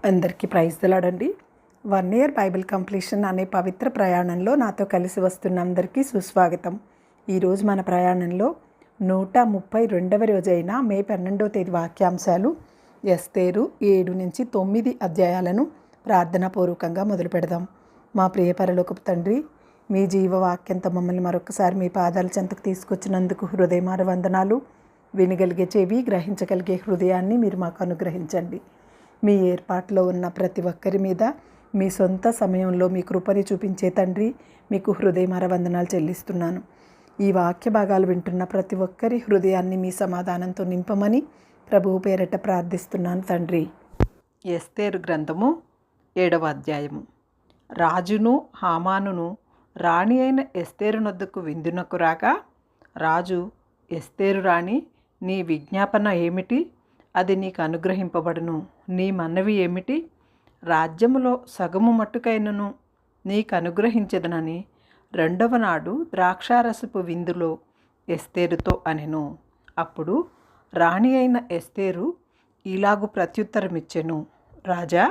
అందరికీ praise దిలాడండి. 1 year Bible completion అనే పవిత్ర ప్రయాణంలో నాతో కలిసి వస్తున్న అందరికీ సుస్వాగతం. ఈరోజు మన ప్రయాణంలో 132వ రోజైన మే 12వ తేదీ వాక్యాంశాలు ఎస్తేరు 7 నుంచి 9 అధ్యాయాలను ప్రార్థనాపూర్వకంగా మొదలు పెడదాం. మా ప్రియ పరలోకపు తండ్రి, మీ జీవవాక్యంతో మమ్మల్ని మరొకసారి మీ పాదాల చెంతకు తీసుకొచ్చినందుకు హృదయమార వందనాలు. వినగలిగే చెవి, గ్రహించగలిగే హృదయాన్ని మీరు మాకు అనుగ్రహించండి. మీ ఏర్పాట్లో ఉన్న ప్రతి ఒక్కరి మీద మీ సొంత సమయంలో మీ కృపని చూపించే తండ్రి, మీకు హృదయమార వందనాలు చెల్లిస్తున్నాను. ఈ వాక్య భాగాలు వింటున్న ప్రతి ఒక్కరి హృదయాన్ని మీ సమాధానంతో నింపమని ప్రభువు పేరట ప్రార్థిస్తున్నాను తండ్రి. ఎస్తేరు గ్రంథము 7వ అధ్యాయము. రాజును హామానును రాణి అయిన ఎస్తేరు నొద్దకు విందునకు రాగా, రాజు, ఎస్తేరు రాణి, నీ విజ్ఞాపన ఏమిటి? అది నీకు అనుగ్రహింపబడును. నీ మనవి ఏమిటి? రాజ్యములో సగము మట్టుకైనను నీకు అనుగ్రహించదనని 2వ నాడు ద్రాక్షారసపు విందులో ఎస్తేరుతో అనెను. అప్పుడు రాణి అయిన ఎస్తేరు ఇలాగు ప్రత్యుత్తరమిచ్చెను. రాజా,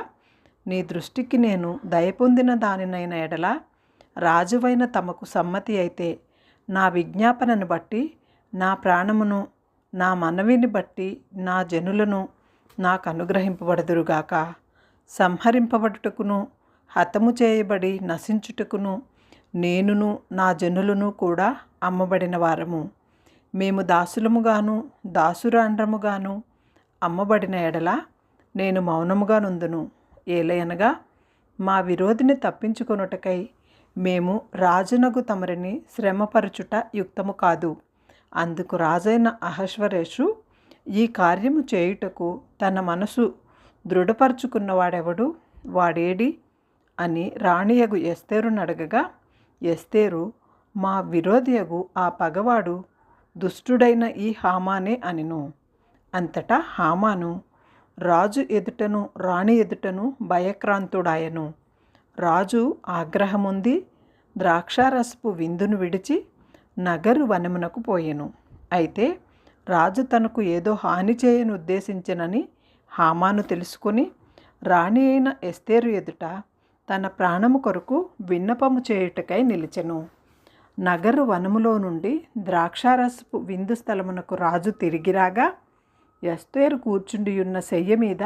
నీ దృష్టికి నేను దయపొందిన దానినైన ఎడల రాజువైన తమకు సమ్మతి అయితే నా విజ్ఞాపనను బట్టి నా ప్రాణమును, నా మనవిని బట్టి నా జనులను నాకు అనుగ్రహింపబడదురుగాక. సంహరింపబడుటకును హతము చేయబడి నశించుటకును నేనును నా జనులను కూడా అమ్మబడిన వారము. మేము దాసులముగాను దాసురాండ్రముగాను అమ్మబడిన ఎడల నేను మౌనముగా నుందును. ఏలయనగా మా విరోధిని తప్పించుకొనుటకై మేము రాజునగు తమరిని శ్రమపరచుట యుక్తము కాదు. అందుకు రాజైన అహష్వరేషు ఈ కార్యము చేయుటకు తన మనసు దృఢపరుచుకున్నవాడెవడు? వాడేడి అని రాణియగు ఎస్తేరును అడగగా, ఎస్తేరు, మా విరోధియగు ఆ పగవాడు దుష్టుడైన ఈ హామానే అనెను. అంతటా హామాను రాజు ఎదుటను రాణి ఎదుటను భయక్రాంతుడాయను. రాజు ఆగ్రహముంది ద్రాక్షారసపు విందును విడిచి నగరు వనమునకు పోయెను. అయితే రాజు తనకు ఏదో హాని చేయను ఉద్దేశించనని హామాను తెలుసుకొని రాణి అయిన ఎస్తేరు ఎదుట తన ప్రాణము కొరకు విన్నపము చేయుటకై నిలిచెను. నగరు వనములో నుండి ద్రాక్షారసపు విందు స్థలమునకు రాజు తిరిగిరాగా, ఎస్తేరు కూర్చుండియున్న శయ్య మీద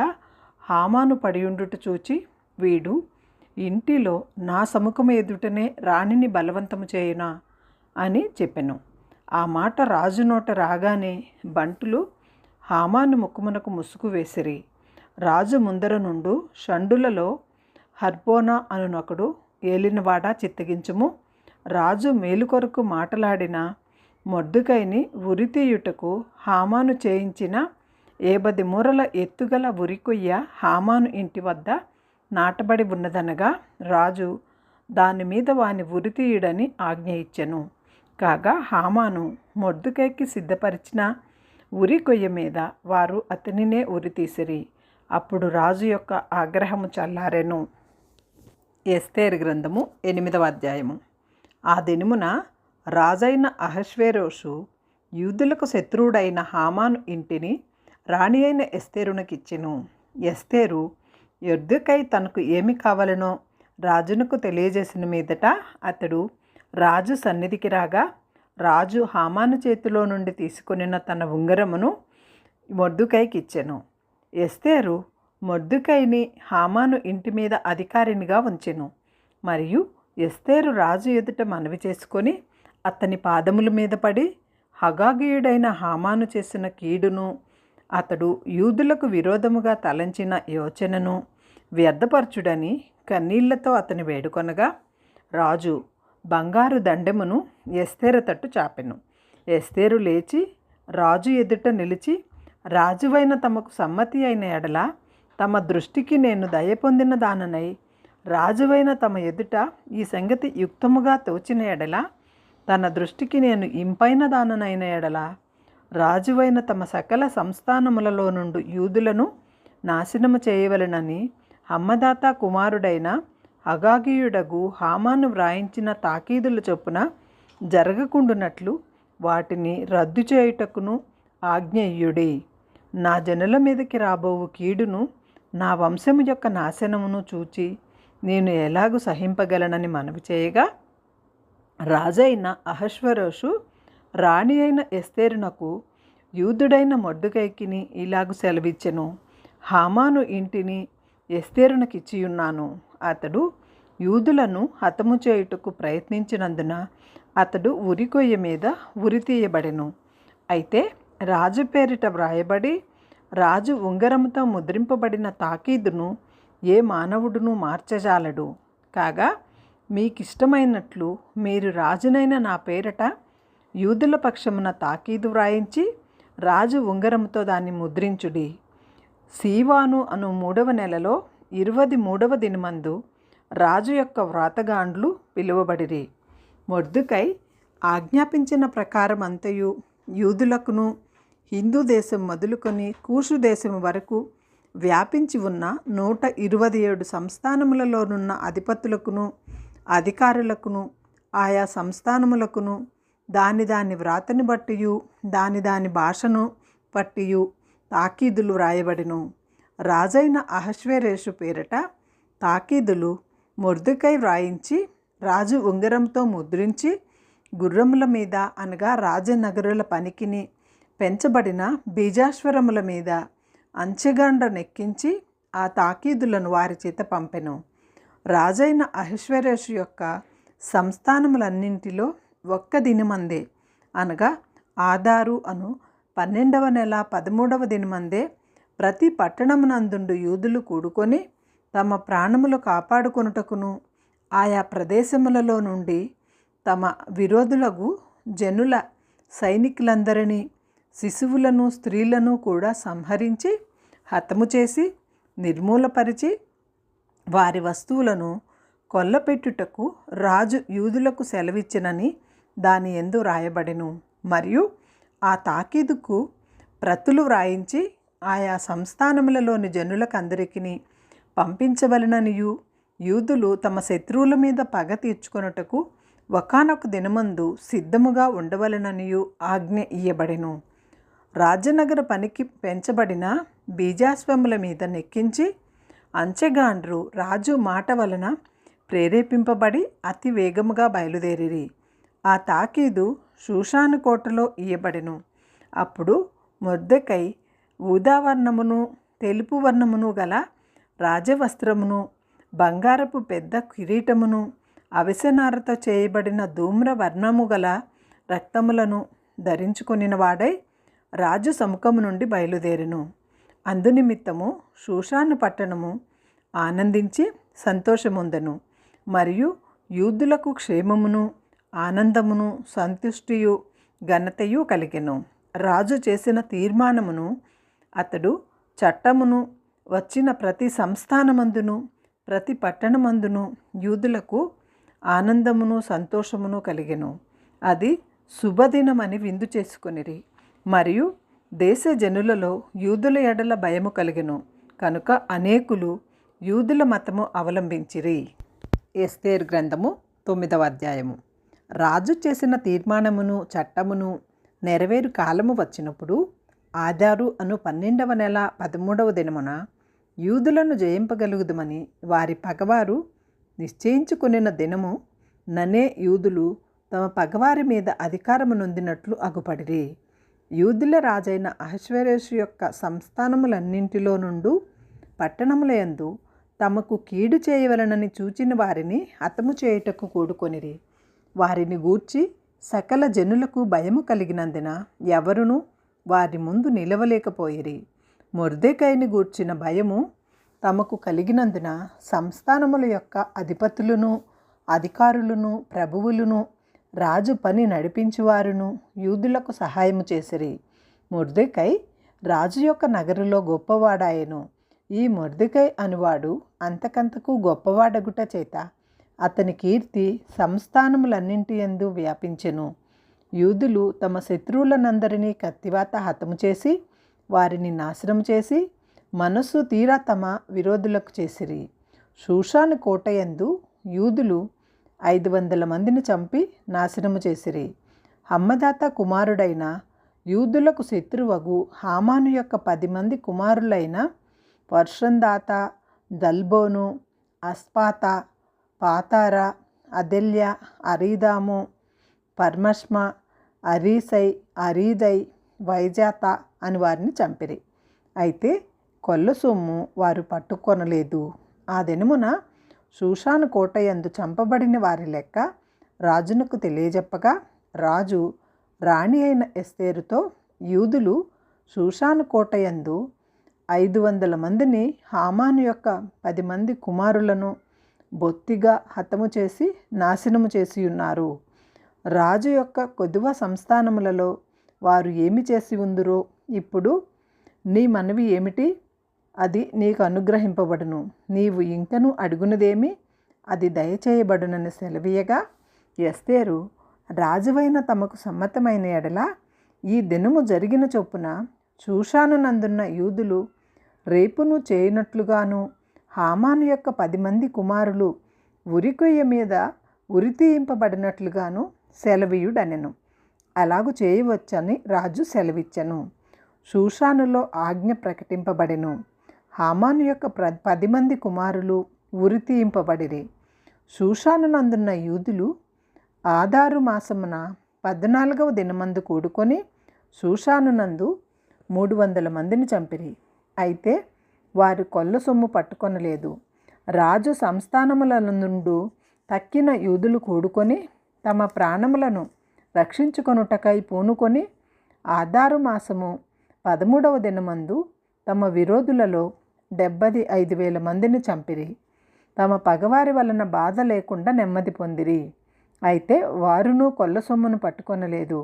హామాను పడియుండుట చూచి, వీడు ఇంటిలో నా సముఖము ఎదుటనే రాణిని బలవంతము చేయునా అని చెప్పెను. ఆ మాట రాజు నోట రాగానే బంటులు హామాను ముఖమునకు ముసుగు వేసిరి. రాజు ముందర నుండు షండులలో హర్బోనా అనునొకడు, ఏలినవాడా చిత్తగించుము, రాజు మేలు కొరకు మాటలాడిన మొర్దుకైని ఉరితీయుటకు హామాను చేయించిన 50 మూరల ఎత్తుగల ఉరికొయ్య హామాను ఇంటి వద్ద నాటబడి ఉన్నదనగా, రాజు దాని మీద వాని ఉరితీయుడని ఆజ్ఞ ఇచ్చెను. కాగా హామాను మొర్దుకైకి సిద్ధపరిచిన ఉరి కొయ్య మీద వారు అతనినే ఉరితీసిరి. అప్పుడు రాజు యొక్క ఆగ్రహము చల్లారెను. ఎస్తేరు గ్రంథము 8వ అధ్యాయము. ఆ దినమున రాజైన అహష్వేరోషు యూదులకు శత్రువుడైన హామాను ఇంటిని రాణి అయిన ఎస్తేరునకిచ్చెను. ఎస్తేరు మొర్దుకై తనకు ఏమి కావాలనో రాజునకు తెలియజేసిన మీదట అతడు రాజు సన్నిధికి రాగా, రాజు హామాను చేతిలో నుండి తీసుకొనిన తన ఉంగరమును మొర్దుకైకి ఇచ్చెను. ఎస్తేరు మొర్దుకైని హామాను ఇంటి మీద అధికారినిగా ఉంచెను. మరియు ఎస్తేరు రాజు ఎదుట మనవి చేసుకొని అతని పాదముల మీద పడి, హగాగీయుడైన హామాను చేసిన కీడును, అతడు యూదులకు విరోధముగా తలంచిన యోచనను వ్యర్థపరచుడని కన్నీళ్లతో అతని వేడుకొనగా, రాజు బంగారు దండెమును ఎస్తేరు తట్టు చాపెను. ఎస్తేరు లేచి రాజు ఎదుట నిలిచి, రాజువైన తమకు సమ్మతి అయిన ఎడల తమ దృష్టికి నేను దయ పొందిన దాననై రాజువైన తమ ఎదుట ఈ సంగతి యుక్తముగా తోచిన ఎడల, తన దృష్టికి నేను ఇంపైన దాననైన ఎడల రాజువైన తమ సకల సంస్థానములలో నుండి యూదులను నాశనము చేయవలెనని హమ్మదాత కుమారుడైన హగాగీయుడగు హామాను వ్రాయించిన తాకీదుల చొప్పున జరగకుండునట్లు వాటిని రద్దు చేయుటకును ఆజ్ఞ ఇయ్యుడి. నా జనుల మీదకి రాబోవు కీడును నా వంశము యొక్క నాశనమును చూచి నేను ఎలాగూ సహింపగలనని మనవి చేయగా, రాజైన అహష్వేరోషు రాణి అయిన ఎస్తేరునకు యూదుడైన మొర్దెకైకిని ఇలాగు సెలవిచ్చెను. హామాను ఇంటిని ఎస్తేరునకిచ్చియున్నాను. అతడు యూదులను హతము చేయుటకు ప్రయత్నించినందున అతడు ఉరికొయ్య మీద ఉరితీయబడెను. అయితే రాజు పేరిట వ్రాయబడి రాజు ఉంగరముతో ముద్రింపబడిన తాకీదును ఏ మానవుడును మార్చజాలడు. కాగా మీకిష్టమైనట్లు మీరు రాజునైన నా పేరట యూదుల పక్షమున తాకీదు వ్రాయించి రాజు ఉంగరముతో దాన్ని ముద్రించుడి. సీవాను అను 3వ నెలలో 23వ దినమందు రాజు యొక్క వ్రాతగాండ్లు పిలువబడిరి. మొర్దెకై ఆజ్ఞాపించిన ప్రకారం అంతయు యూదులకును హిందూ దేశం మొదలుకొని కూషు దేశం వరకు వ్యాపించి ఉన్న 127 సంస్థానములలోనున్న అధిపతులకును అధికారులకును ఆయా సంస్థానములకును దాని వ్రాతని బట్టియు దాని భాషను బట్టియు తాకీదులు వ్రాయబడిను. రాజైన అహష్వేరోషు పేరట తాకీదులు మొర్దెకై వ్రాయించి రాజు ఉంగరంతో ముద్రించి గుర్రముల మీద అనగా రాజనగరుల పనికిని పెంచబడిన బీజాశ్వరముల మీద అంచెగండ నెక్కించి ఆ తాకీదులను వారి చేత పంపెను. రాజైన అహష్వేరోషు యొక్క సంస్థానములన్నింటిలో ఒక్క దినమందే అనగా ఆదారు అను 12వ నెల 13వ దినమందే ప్రతి పట్టణమునందుండు యూదులు కూడుకొని తమ ప్రాణములు కాపాడుకొనుటకును ఆయా ప్రదేశములలో నుండి తమ విరోధులకు జనుల సైనికులందరినీ శిశువులను స్త్రీలను కూడా సంహరించి హతము చేసి నిర్మూలపరిచి వారి వస్తువులను కొల్లపెట్టుటకు రాజు యూదులకు సెలవిచ్చినని దాని యందు రాయబడెను. మరియు ఆ తాకీదుకు ప్రతులు వ్రాయించి ఆయా సంస్థానములలోని జనులకందరికీ పంపించవలననియు యూదులు తమ శత్రువుల మీద పగ తీర్చుకొనుటకు ఒకానొక దినమందు సిద్ధముగా ఉండవలననియు ఆజ్ఞ ఇయ్యబడెను. రాజనగర పనికి పెంచబడిన బీజాశ్వముల మీద నెక్కించి అంచెగాండ్రు రాజు మాట వలన ప్రేరేపింపబడి అతి వేగముగా బయలుదేరిరి. ఆ తాకీదు షూషాను కోటలో ఇయ్యబడెను. అప్పుడు మొర్దెకై ఊదావర్ణమును తెలుపు వర్ణమును గల రాజవస్త్రమును బంగారపు పెద్ద కిరీటమును అవిసెనారతో చేయబడిన ధూమ్ర వర్ణము గల రక్తములను ధరించుకొనిన వాడై రాజు సముఖము నుండి బయలుదేరెను. అందునిమిత్తము షూషాను పట్టణము ఆనందించి సంతోషముందెను. మరియు యూదులకు క్షేమమును ఆనందమును సంతుష్టియు ఘనతయు కలిగెను. రాజు చేసిన తీర్మానమును అతడు చట్టమును వచ్చిన ప్రతి సంస్థానమందును ప్రతి పట్టణమందును యూదులకు ఆనందమును సంతోషమును కలిగెను. అది శుభదినమని విందు చేసుకొనిరి. మరియు దేశ జనులలో యూదుల ఎడల భయము కలిగెను కనుక అనేకులు యూదుల మతము అవలంబించిరి. ఎస్తేరు గ్రంథము 9వ అధ్యాయము. రాజు చేసిన తీర్మానమును చట్టమును నెరవేరు కాలము వచ్చినప్పుడు ఆదారు అను 12వ నెల 13వ దినమున యూదులను జయింపగలుగుదమని వారి పగవారు నిశ్చయించుకొనిన దినము ననే యూదులు తమ పగవారి మీద అధికారము నొందినట్లు అగుపడిరి. యూదుల రాజైన అహష్వేరోషు యొక్క సంస్థానములన్నింటిలో నుండు పట్టణములయందు తమకు కీడు చేయవలనని చూచిన వారిని హతము చేయుటకు కూడుకొనిరి. వారిని గూర్చి సకల జనులకు భయము కలిగినందున ఎవరునూ వారి ముందు నిలవలేకపోయిరి. మొర్దెకైని గూర్చిన భయము తమకు కలిగినందున సంస్థానముల యొక్క అధిపతులను అధికారులను ప్రభువులను రాజు పని నడిపించువారును యూదులకు సహాయము చేసిరి. మొర్దెకై రాజు యొక్క నగరులో గొప్పవాడాయెను. ఈ మొర్దెకై అనువాడు అంతకంతకు గొప్పవాడగుట చేత అతని కీర్తి సంస్థానములన్నింటి యందు వ్యాపించెను. యూదులు తమ శత్రువులనందరినీ కత్తివాత హతము చేసి వారిని నాశనం చేసి మనస్సు తీరా తమ విరోధులకు చేసిరి. షూషాను కోటయందు యూదులు 500 మందిని చంపి నాశనము చేసిరి. హమ్మదాత కుమారుడైన యూదులకు శత్రువగు హామాను యొక్క 10 మంది కుమారులైన వర్షందాత, దల్బోను, అస్పాత, పాతార, అదెల్య, అరీదాము, పర్మష్మ, అరీసై, అరీదై, వైజాత అని వారిని చంపిరి. అయితే కొల్ల సొమ్ము వారు పట్టుకొనలేదు. ఆ దినమున షూషాను కోటయందు చంపబడిన వారి లెక్క రాజునకు తెలియజెప్పగా, రాజు రాణి అయిన ఎస్తేరుతో, యూదులు షూషాను కోటయందు 500 మందిని, హామాను యొక్క 10 మంది కుమారులను బొత్తిగా హతము చేసి నాశనము చేసి ఉన్నారు. రాజు యొక్క కొదువ సంస్థానములలో వారు ఏమి చేసి ఉందురో ఇప్పుడు నీ మనవి ఏమిటి? అది నీకు అనుగ్రహింపబడును. నీవు ఇంకను అడుగునదేమి? అది దయచేయబడునని సెలవీయగా, ఎస్తేరు రాజువైన తమకు సమ్మతమైన ఎడల ఈ దినము జరిగిన చొప్పున షూషానునందున్న యూదులు రేపును చేయనట్లుగాను, హామాను యొక్క 10 మంది కుమారులు ఉరికొయ్య మీద ఉరితీయింపబడినట్లుగాను సెలవీయుడనెను. అలాగు చేయవచ్చని రాజు సెలవిచ్చెను. షూషానులో ఆజ్ఞ ప్రకటింపబడెను. హామాను యొక్క 10 మంది కుమారులు ఉరితీయింపబడిరి. షూషానునందున్న యూదులు ఆదారు మాసమున 14వ దినమందు కూడుకొని షూషానునందు 300 మందిని చంపిరి. అయితే వారు కొల్ల సొమ్ము పట్టుకొనలేదు. రాజు సంస్థానముల నుండు తక్కిన యూదులు కూడుకొని తమ ప్రాణములను రక్షించుకొనుటకై పూనుకొని ఆదారు మాసము 13వ దినమందు తమ విరోధులలో 75,000 మందిని చంపిరి. తమ పగవారి వలన బాధ లేకుండా నెమ్మది పొందిరి. అయితే వారును కొల్ల సొమ్మును పట్టుకొనలేదు.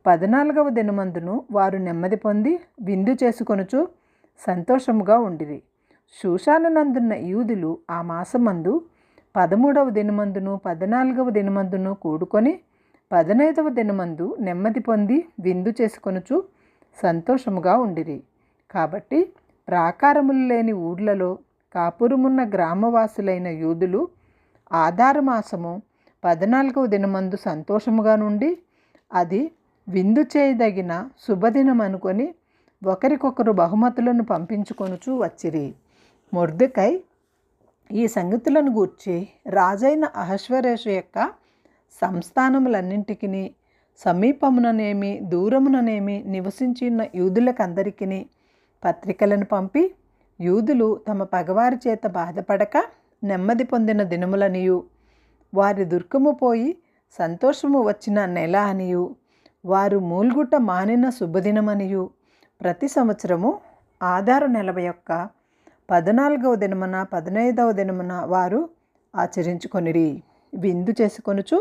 14వ దినమందును వారు నెమ్మది పొంది విందు చేసుకొనుచు సంతోషముగా ఉండిరి. షూషానునందున్న యూదులు ఆ మాసమందు 13వ దినమందును 14వ దినమందును కూడుకొని 15వ దినమందు నెమ్మది పొంది విందు చేసుకొనుచు సంతోషముగా ఉండిరి. కాబట్టి ప్రాకారములు లేని ఊర్లలో కాపురమున్న గ్రామవాసులైన యూదులు ఆదారు మాసము 14వ దినమందు సంతోషముగా నుండి అది విందు చేయదగిన శుభదినం అనుకొని ఒకరికొకరు బహుమతులను పంపించుకొనుచూ వచ్చిరి. మొర్దెకై ఈ సంగతులను గూర్చి రాజైన అహష్వేరోషు యొక్క సంస్థానములన్నింటికి సమీపముననేమి దూరముననేమి నివసించిన యూదులకందరికీ పత్రికలను పంపి, యూదులు తమ పగవారి చేత బాధపడక నెమ్మది పొందిన దినములనియు, వారి దుఃఖము పోయి సంతోషము వచ్చిన నెల అనియు, వారు మూల్గుట మానిన శుభదినమనియు ప్రతి సంవత్సరము ఆదారు నెల యొక్క 14వ దినమున 15వ దినమున వారు ఆచరించుకొనిరి. విందు చేసుకొనుచు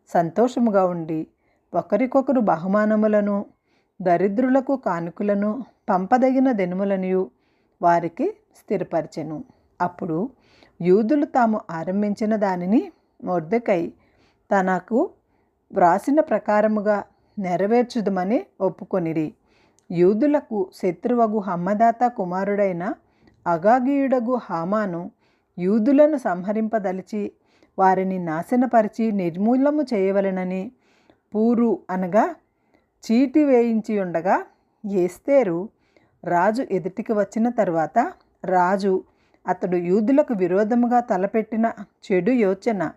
సంతోషముగా ఉండి ఒకరికొకరు బహుమానములను దరిద్రులకు కానుకలను పంపదగిన దినములనియు వారికి స్థిరపరిచెను. అప్పుడు యూదులు తాము ఆరంభించిన దానిని మొర్దెకై తనకు వ్రాసిన ప్రకారముగా నెరవేర్చుదమని ఒప్పుకొనిరి. యూదులకు శత్రువగు హమ్మదాత కుమారుడైన అగాగీయుడగు హామాను యూదులను సంహరింపదలిచి వారిని నాశనపరిచి నిర్మూలము చేయవలెనని పూరు అనగా చీటి వేయించి ఉండగా, ఎస్తేరు రాజు ఎదుటికి వచ్చిన తరువాత రాజు అతడు యూదులకు విరోధముగా తలపెట్టిన చెడు యోచన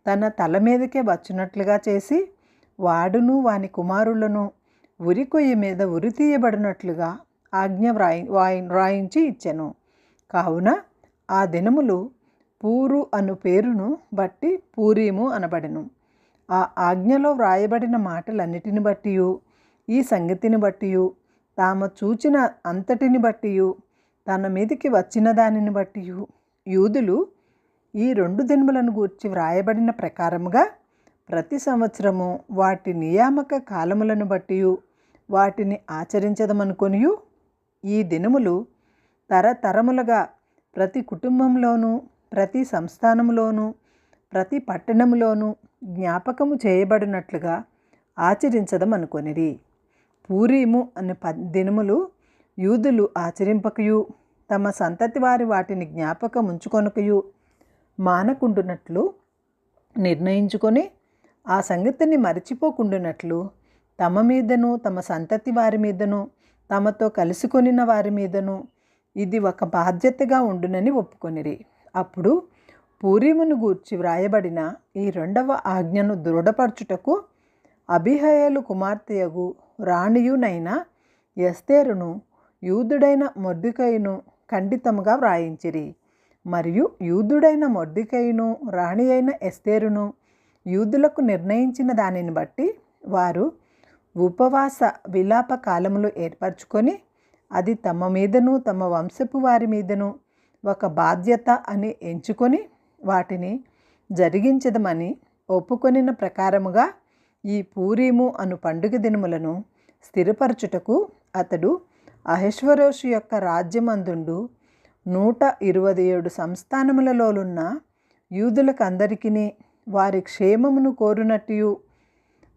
తన తల మీదకే వచ్చినట్లుగా చేసి, వాడును వాని కుమారులను ఉరికొయ్య మీద ఉరితీయబడినట్లుగా ఆజ్ఞ వ్రాయించి ఇచ్చెను. కావున ఆ దినములు పూరు అను పేరును బట్టి పూరీము అనబడెను. ఆ ఆజ్ఞలో వ్రాయబడిన మాటలన్నిటిని బట్టియు, ఈ సంగతిని బట్టియు, తాము చూచిన అంతటిని బట్టియు, తన మీదికి వచ్చిన దానిని బట్టియు యూదులు ఈ 2 దినములను గూర్చి వ్రాయబడిన ప్రకారముగా ప్రతి సంవత్సరము వాటి నియామక కాలములను బట్టియు వాటిని ఆచరించదమనుకొనియు, ఈ దినములు తరతరములుగా ప్రతి కుటుంబంలోనూ ప్రతి సంస్థానములోనూ ప్రతి పట్టణములోనూ జ్ఞాపకము చేయబడినట్లుగా ఆచరించదమనుకొనిరి. పూరీము అనే దినములు యూదులు ఆచరింపకయు తమ సంతతి వారి వాటిని జ్ఞాపకం ఉంచుకొనకయు మానకుండునట్లు నిర్ణయించుకొని, ఆ సంగతిని మరచిపోకుండునట్లు తమ మీదను తమ సంతతి వారి మీదను తమతో కలుసుకొనిన వారి మీదను ఇది ఒక బాధ్యతగా ఉండునని ఒప్పుకొనిరి. అప్పుడు పూరీమును గూర్చి వ్రాయబడిన ఈ 2వ ఆజ్ఞను దృఢపరచుటకు అబీహయలు కుమార్తెయగు రాణియునైన ఎస్తేరును యూదుడైన మొర్దెకైను ఖండితముగా వ్రాయించిరి. మరియు యూదుడైన మొర్దెకైను రాణి అయిన ఎస్తేరును యూదులకు నిర్ణయించిన దానిని బట్టి వారు ఉపవాస విలాప కాలములు ఏర్పరచుకొని అది తమ మీదను తమ వంశపు వారి మీదను ఒక బాధ్యత అని ఎంచుకొని వాటిని జరిగించదమని ఒప్పుకొనిన ప్రకారముగా ఈ పూరీము అను పండుగ దినములను స్థిరపరచుటకు అతడు అహష్వేరోషు యొక్క రాజ్యమందుండు 127 సంస్థానములలోనున్న యూదులకందరికీ వారి క్షేమమును కోరునట్టు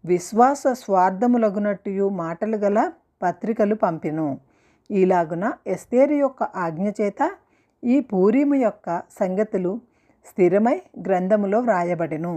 విశ్వాస స్వార్థములగునట్టు మాటలు గల పత్రికలు పంపెను. ఈలాగున ఎస్తేరు యొక్క ఆజ్ఞ చేత ఈ పూరీము యొక్క సంగతులు స్థిరమై గ్రంథములో వ్రాయబడెను.